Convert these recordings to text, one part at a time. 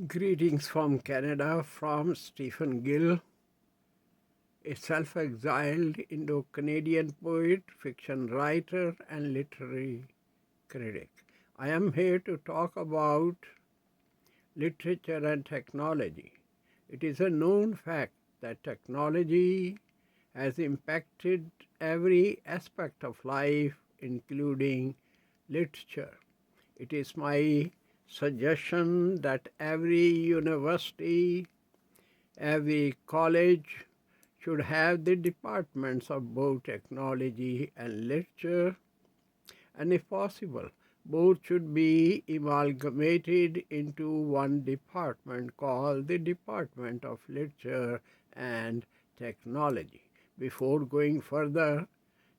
Greetings from Canada from Stephen Gill, a self-exiled Indo-Canadian poet, fiction writer, and literary critic. I am here to talk about literature and technology. It is a known fact that technology has impacted every aspect of life, including literature. It is my suggestion that every university, every college should have the departments of both technology and literature, and if possible, both should be amalgamated into one department called the Department of Literature and Technology. Before going further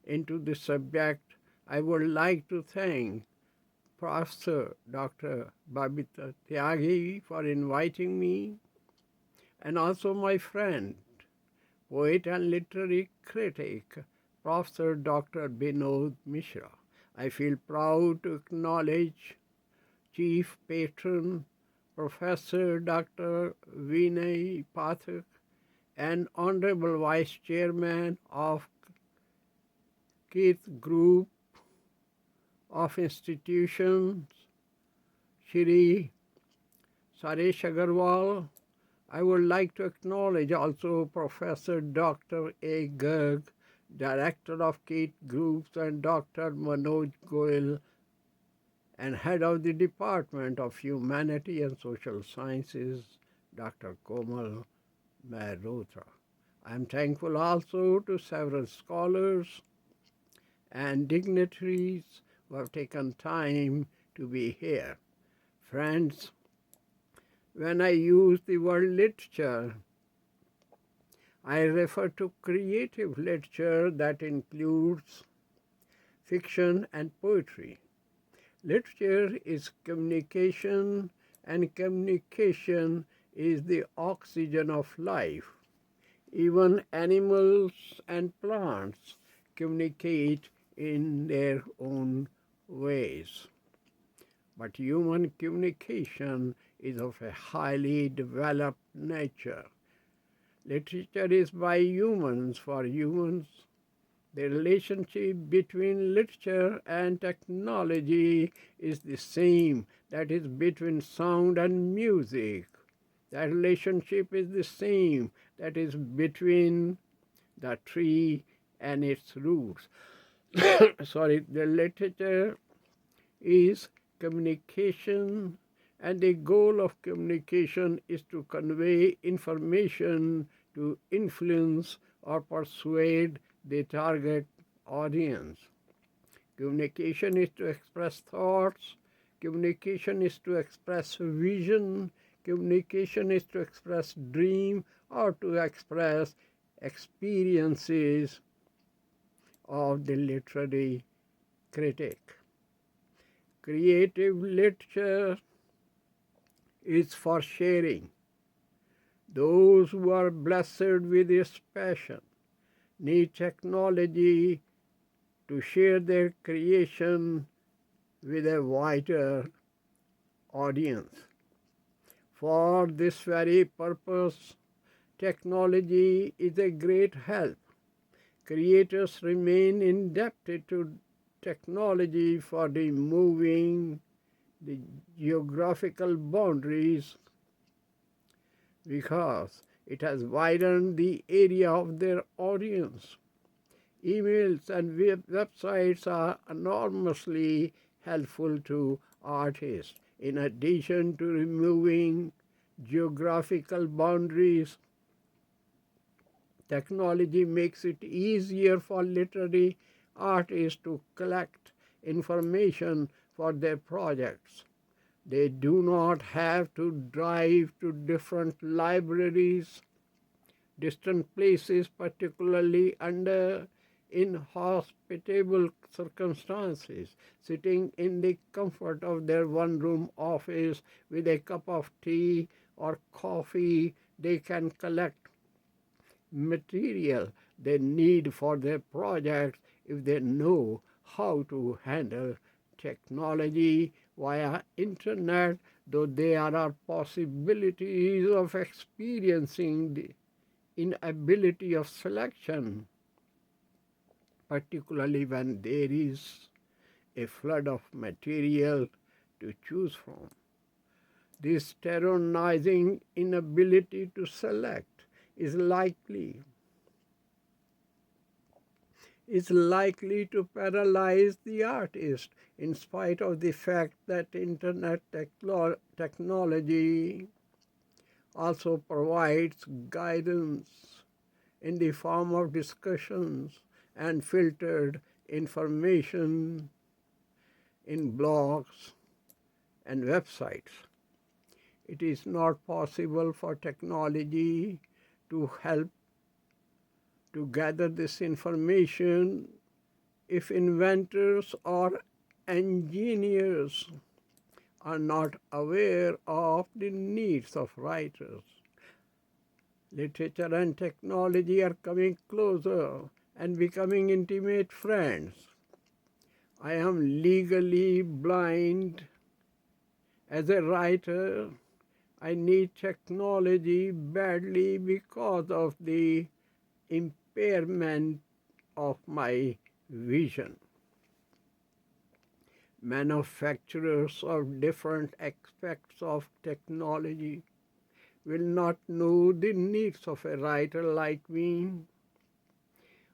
into the subject, I would like to thank Professor Dr. Babita Tyagi for inviting me, and also my friend, poet and literary critic, Professor Dr. Binod Mishra. I feel proud to acknowledge Chief Patron, Professor Dr. Vinay Pathak, and Honorable Vice Chairman of Keith Group of Institutions, Shri Saresh Agarwal. I would like to acknowledge also Professor Dr. A. Garg, Director of Keith Groups, and Dr. Manoj Goyal, and Head of the Department of Humanity and Social Sciences, Dr. Komal Mehrotra. I am thankful also to several scholars and dignitaries who have taken time to be here. Friends, when I use the word literature, I refer to creative literature that includes fiction and poetry. Literature is communication, and communication is the oxygen of life. Even animals and plants communicate in their own ways. But human communication is of a highly developed nature. Literature is by humans for humans. The relationship between literature and technology is the same that is between sound and music. That relationship is the same that is between the tree and its roots. The literature is communication, and the goal of communication is to convey information to influence or persuade the target audience. Communication is to express thoughts. Communication is to express vision. Communication is to express dream or to express experiences of the literary critic. Creative literature is for sharing. Those who are blessed with this passion need technology to share their creation with a wider audience. For this very purpose, technology is a great help. Creators remain indebted to technology for removing the geographical boundaries because it has widened the area of their audience. Emails and websites are enormously helpful to artists. In addition to removing geographical boundaries, technology makes it easier for literary artists to collect information for their projects. They do not have to drive to different libraries, distant places, particularly under inhospitable circumstances. Sitting in the comfort of their one-room office with a cup of tea or coffee, they can collect material they need for their projects if they know how to handle technology via internet, though there are possibilities of experiencing the inability of selection, particularly when there is a flood of material to choose from. This terrorizing inability to select is likely to paralyze the artist, in spite of the fact that internet technology also provides guidance in the form of discussions and filtered information in blogs and websites. It is not possible for technology to help to gather this information if inventors or engineers are not aware of the needs of writers. Literature and technology are coming closer and becoming intimate friends. I am legally blind. As a writer, I need technology badly because of the impairment of my vision. Manufacturers of different aspects of technology will not know the needs of a writer like me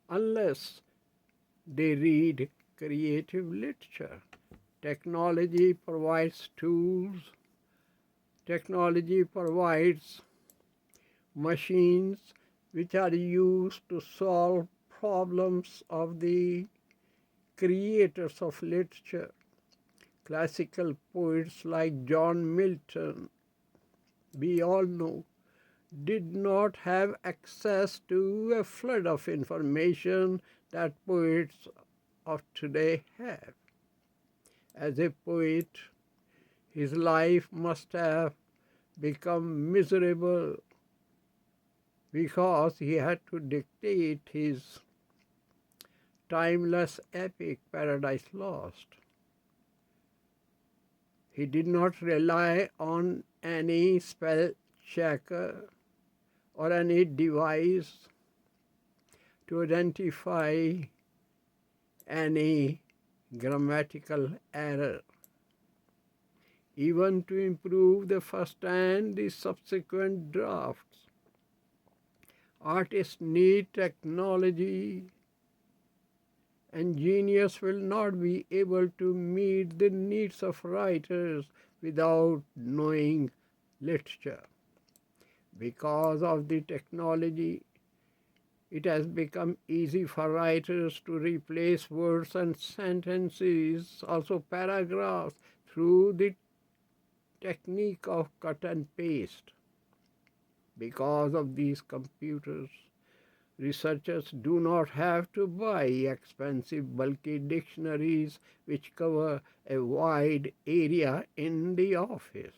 unless they read creative literature. Technology provides tools, technology provides machines which are used to solve problems of the creators of literature. Classical poets like John Milton, we all know, did not have access to a flood of information that poets of today have. As a poet, his life must have become miserable because he had to dictate his timeless epic Paradise Lost. He did not rely on any spell checker or any device to identify any grammatical error. Even to improve the first and the subsequent drafts, artists need technology. Engineers will not be able to meet the needs of writers without knowing literature. Because of the technology, it has become easy for writers to replace words and sentences, also paragraphs, through the technique of cut and paste. Because of these computers, researchers do not have to buy expensive bulky dictionaries which cover a wide area in the office.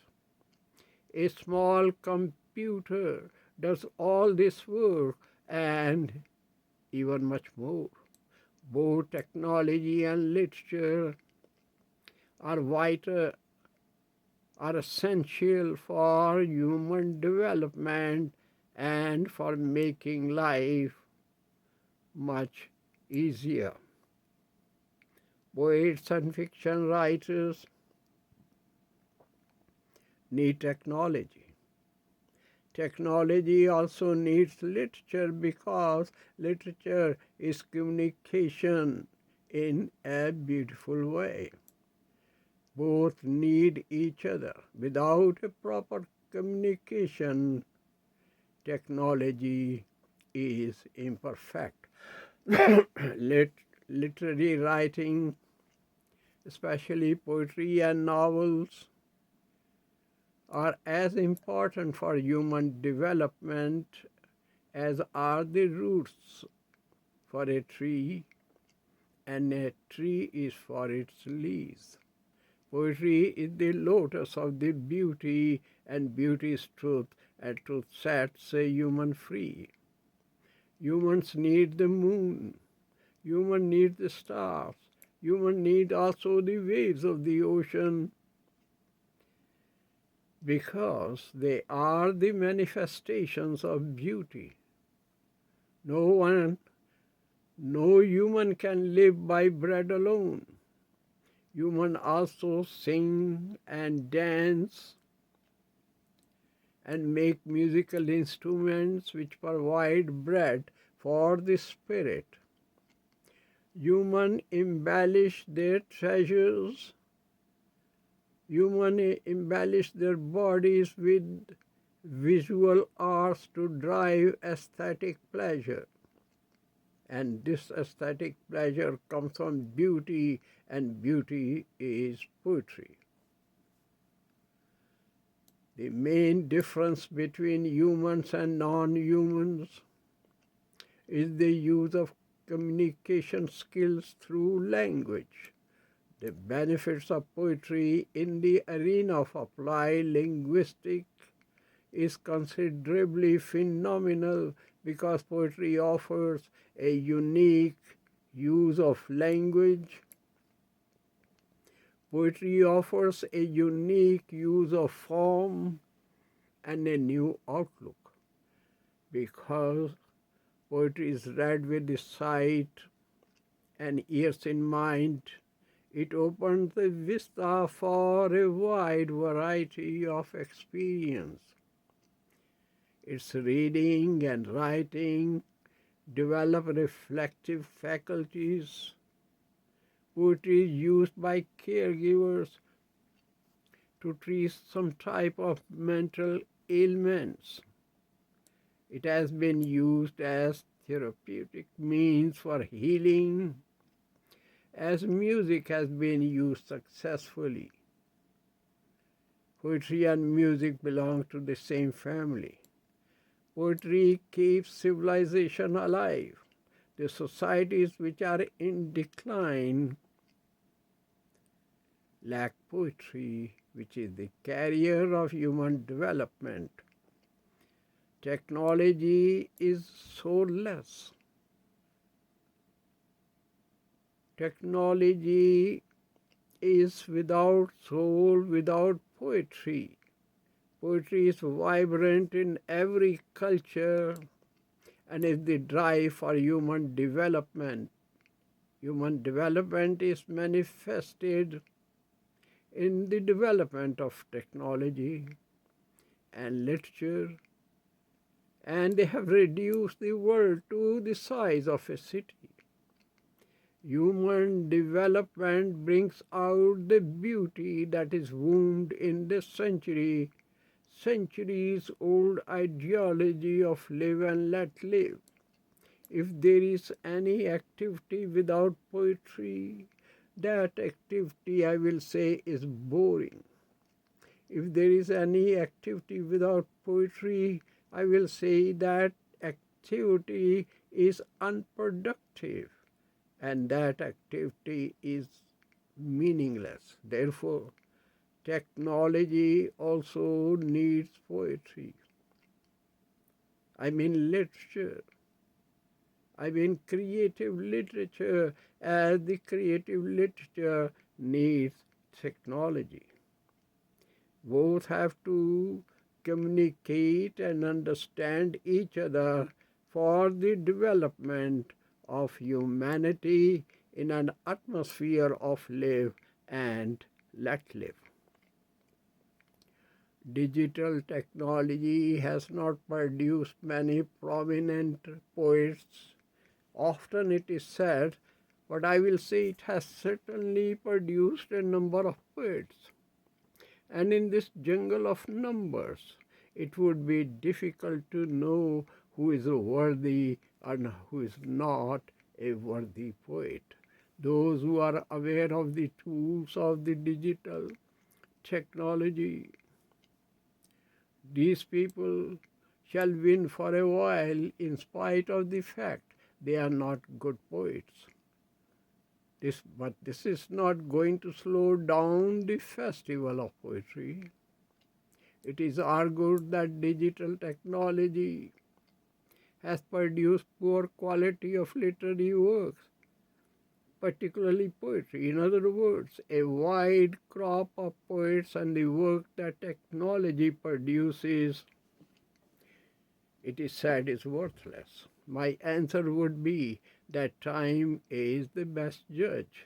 A small computer does all this work and even much more. Both technology and literature are vital, are essential for human development and for making life much easier. Poets and fiction writers need technology. Technology also needs literature because literature is communication in a beautiful way. Both need each other. Without a proper communication, technology is imperfect. Literary writing, especially poetry and novels, are as important for human development as are the roots for a tree, and a tree is for its leaves. Poetry is the lotus of the beauty, and beauty is truth, and truth sets a human free. Humans need the moon. Humans need the stars. Humans need also the waves of the ocean because they are the manifestations of beauty. No one, no human can live by bread alone. Human also sing and dance and make musical instruments which provide bread for the spirit. Human embellish their treasures. Human embellish their bodies with visual arts to drive aesthetic pleasure. And this aesthetic pleasure comes from beauty, and beauty is poetry. The main difference between humans and non-humans is the use of communication skills through language. The benefits of poetry in the arena of applied linguistics is considerably phenomenal because poetry offers a unique use of language. Poetry offers a unique use of form and a new outlook because poetry is read with the sight and ears in mind. It opens the vista for a wide variety of experience. Its reading and writing develop reflective faculties. Poetry is used by caregivers to treat some type of mental ailments. It has been used as therapeutic means for healing, as music has been used successfully. Poetry and music belong to the same family. Poetry keeps civilization alive. The societies which are in decline lack poetry, which is the carrier of human development. Technology is soulless. Technology is without soul, without poetry. Poetry is vibrant in every culture and is the drive for human development. Human development is manifested in the development of technology and literature, and they have reduced the world to the size of a city. Human development brings out the beauty that is wounded in the centuries-old ideology of live and let live. If there is any activity without poetry, that activity, I will say, is boring. If there is any activity without poetry, I will say that activity is unproductive and that activity is meaningless. Therefore, technology also needs poetry. I mean literature. I mean creative literature, as the creative literature needs technology. Both have to communicate and understand each other for the development of humanity in an atmosphere of live and let live. Digital technology has not produced many prominent poets. Often it is said, but I will say it has certainly produced a number of poets. And in this jungle of numbers, it would be difficult to know who is worthy and who is not a worthy poet. Those who are aware of the tools of the digital technology, these people shall win for a while in spite of the fact they are not good poets. But this is not going to slow down the festival of poetry. It is argued that digital technology has produced poor quality of literary works. particularly poetry. In other words, a wide crop of poets and the work that technology produces, it is said, is worthless. My answer would be that time is the best judge.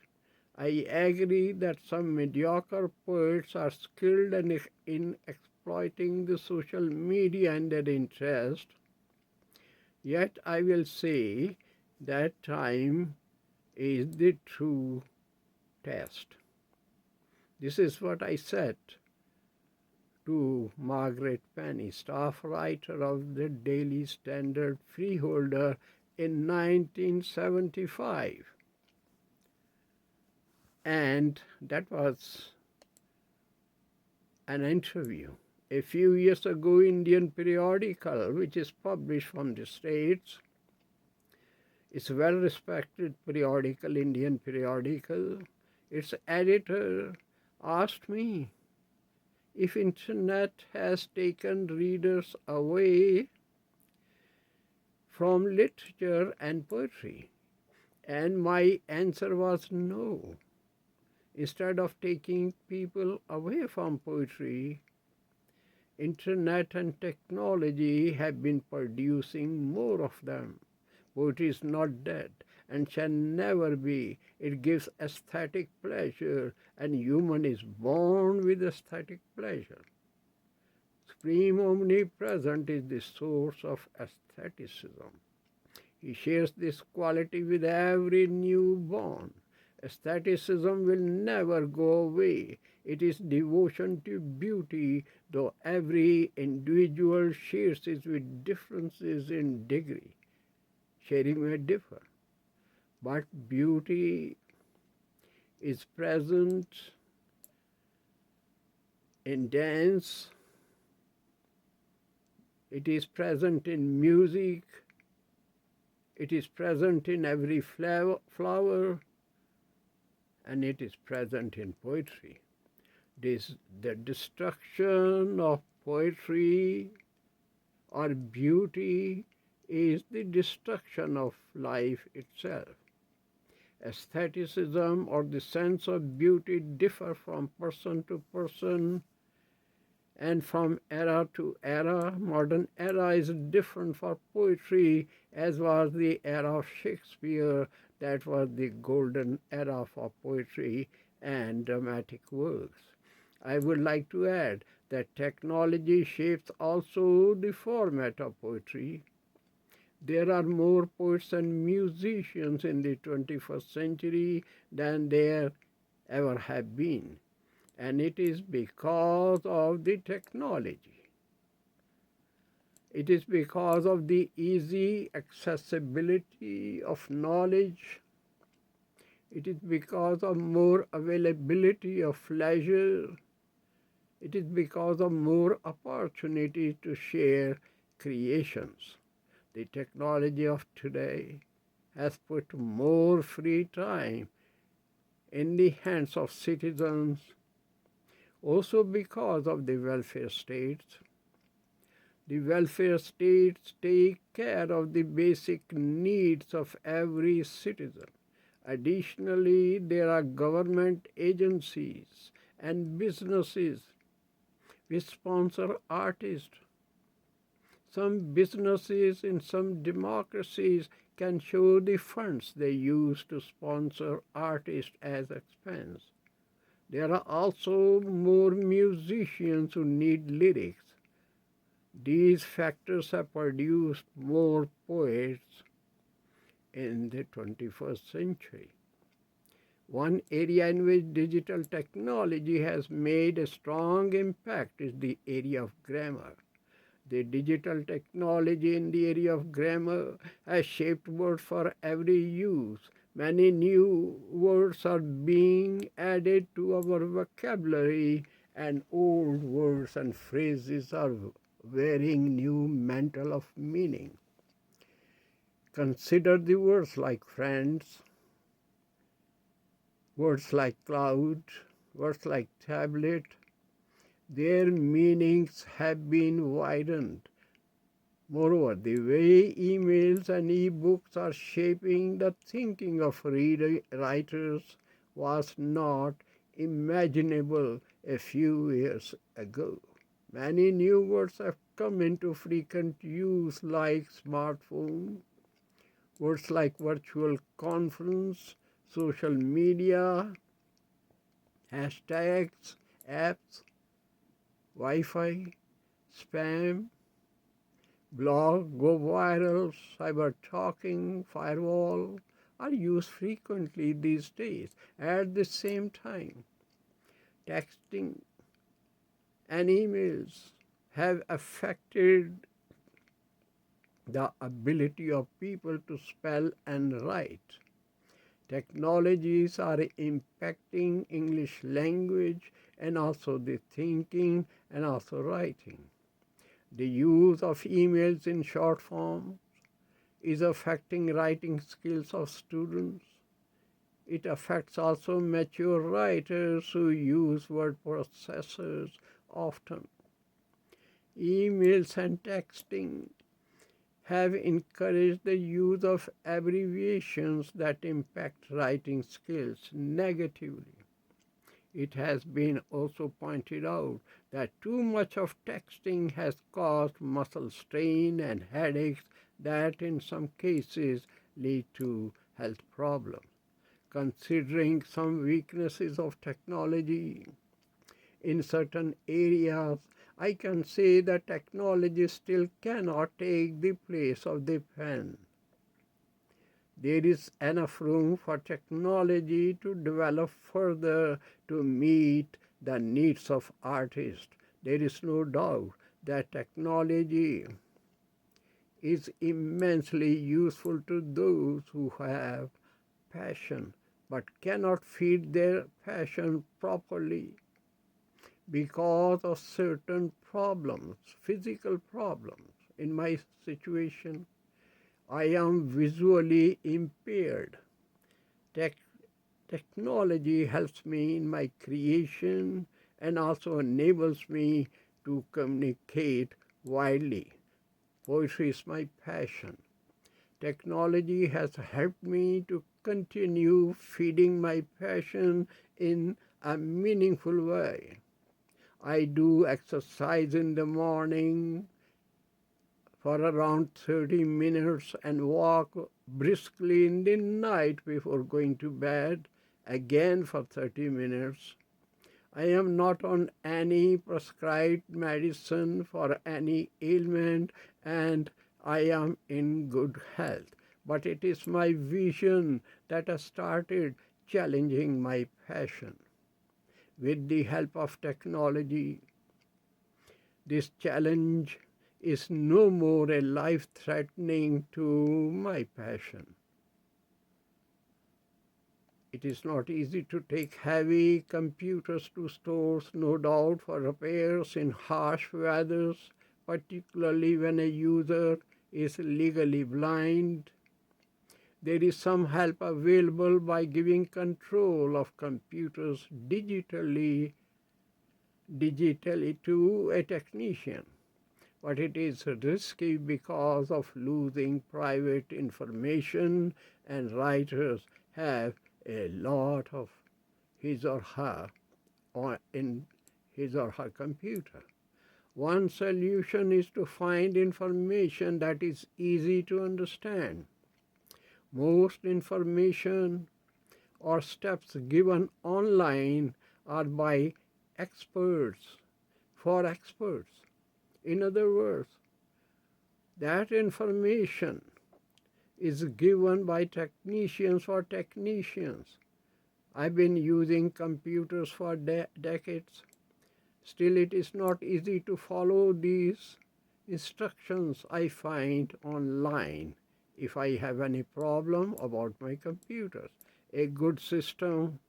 I agree that some mediocre poets are skilled in exploiting the social media and their interest, yet I will say that time is the true test. This is what I said to Margaret Penny, staff writer of the Daily Standard Freeholder in 1975. And that was an interview. A few years ago, Indian periodical, which is published from the States, it's a well-respected periodical, Indian periodical. Its editor asked me if internet has taken readers away from literature and poetry. And my answer was no. Instead of taking people away from poetry, internet and technology have been producing more of them. Poetry is not dead and shall never be. It gives aesthetic pleasure, and human is born with aesthetic pleasure. Supreme omnipresent is the source of aestheticism. He shares this quality with every newborn. Aestheticism will never go away. It is devotion to beauty, though every individual shares it with differences in degree. Sharing may differ, but beauty is present in dance, it is present in music, it is present in every flower, and it is present in poetry. The destruction of poetry or beauty is the destruction of life itself. Aestheticism or the sense of beauty differ from person to person and from era to era. Modern era is different for poetry, as was the era of Shakespeare. That was the golden era for poetry and dramatic works. I would like to add that technology shapes also the format of poetry. There are more poets and musicians in the 21st century than there ever have been. And it is because of the technology. It is because of the easy accessibility of knowledge. It is because of more availability of leisure. It is because of more opportunity to share creations. The technology of today has put more free time in the hands of citizens, also because of the welfare states. The welfare states take care of the basic needs of every citizen. Additionally, there are government agencies and businesses which sponsor artists. Some businesses in some democracies can show the funds they use to sponsor artists as expense. There are also more musicians who need lyrics. These factors have produced more poets in the 21st century. One area in which digital technology has made a strong impact is the area of grammar. The digital technology in the area of grammar has shaped words for every use. Many new words are being added to our vocabulary, and old words and phrases are wearing new mantle of meaning. Consider the words like friends, words like cloud, words like tablet. Their meanings have been widened. Moreover, the way emails and e-books are shaping the thinking of writers was not imaginable a few years ago. Many new words have come into frequent use like smartphone, words like virtual conference, social media, hashtags, apps, Wi-Fi, spam, blog, go viral, cyber talking, firewall are used frequently these days. At the same time, texting and emails have affected the ability of people to spell and write. Technologies are impacting English language and also the thinking and also writing. The use of emails in short form is affecting writing skills of students. It affects also mature writers who use word processors often. Emails and texting have encouraged the use of abbreviations that impact writing skills negatively. It has been also pointed out that too much of texting has caused muscle strain and headaches that in some cases lead to health problems. Considering some weaknesses of technology in certain areas, I can say that technology still cannot take the place of the pen. There is enough room for technology to develop further to meet the needs of artists. There is no doubt that technology is immensely useful to those who have passion but cannot feed their passion properly because of certain problems, physical problems. In my situation, I am visually impaired. Technology helps me in my creation and also enables me to communicate widely. Poetry is my passion. Technology has helped me to continue feeding my passion in a meaningful way. I do exercise in the morning for around 30 minutes and walk briskly in the night before going to bed, again for 30 minutes. I am not on any prescribed medicine for any ailment and I am in good health. But it is my vision that has started challenging my passion. With the help of technology, this challenge is no more a life-threatening to my passion. It is not easy to take heavy computers to stores, no doubt, for repairs in harsh weathers, particularly when a user is legally blind. There is some help available by giving control of computers digitally to a technician. But it is risky because of losing private information, and writers have a lot of his or her in his or her computer. One solution is to find information that is easy to understand. Most information or steps given online are by experts, for experts. In other words, that information is given by technicians for technicians. I've been using computers for decades. Still, it is not easy to follow these instructions I find online if I have any problem about my computers. A good system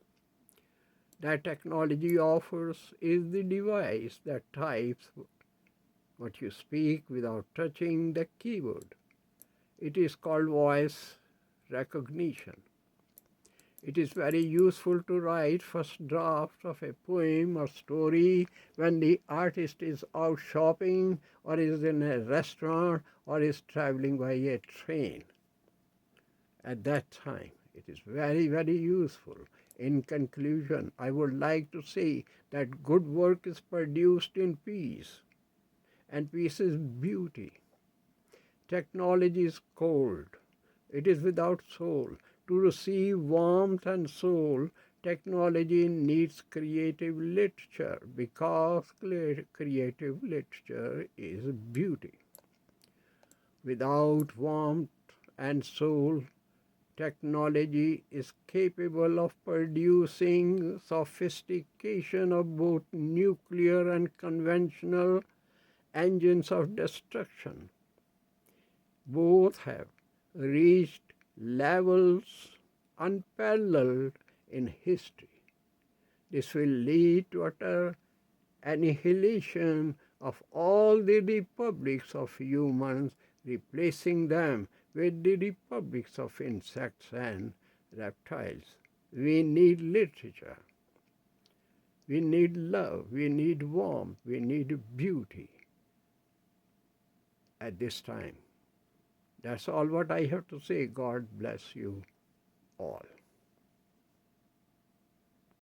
that technology offers is the device that types what you speak without touching the keyboard. It is called voice recognition. It is very useful to write first draft of a poem or story when the artist is out shopping or is in a restaurant or is traveling by a train. At that time, it is very, very useful. In conclusion, I would like to say that good work is produced in peace, and peace is beauty. Technology is cold. It is without soul. To receive warmth and soul, technology needs creative literature because creative literature is beauty. Without warmth and soul, technology is capable of producing sophistication of both nuclear and conventional engines of destruction. Both have reached levels unparalleled in history. This will lead to utter annihilation of all the republics of humans, replacing them with the republics of insects and reptiles. We need literature. We need love. We need warmth. We need beauty at this time. That's all what I have to say. God bless you.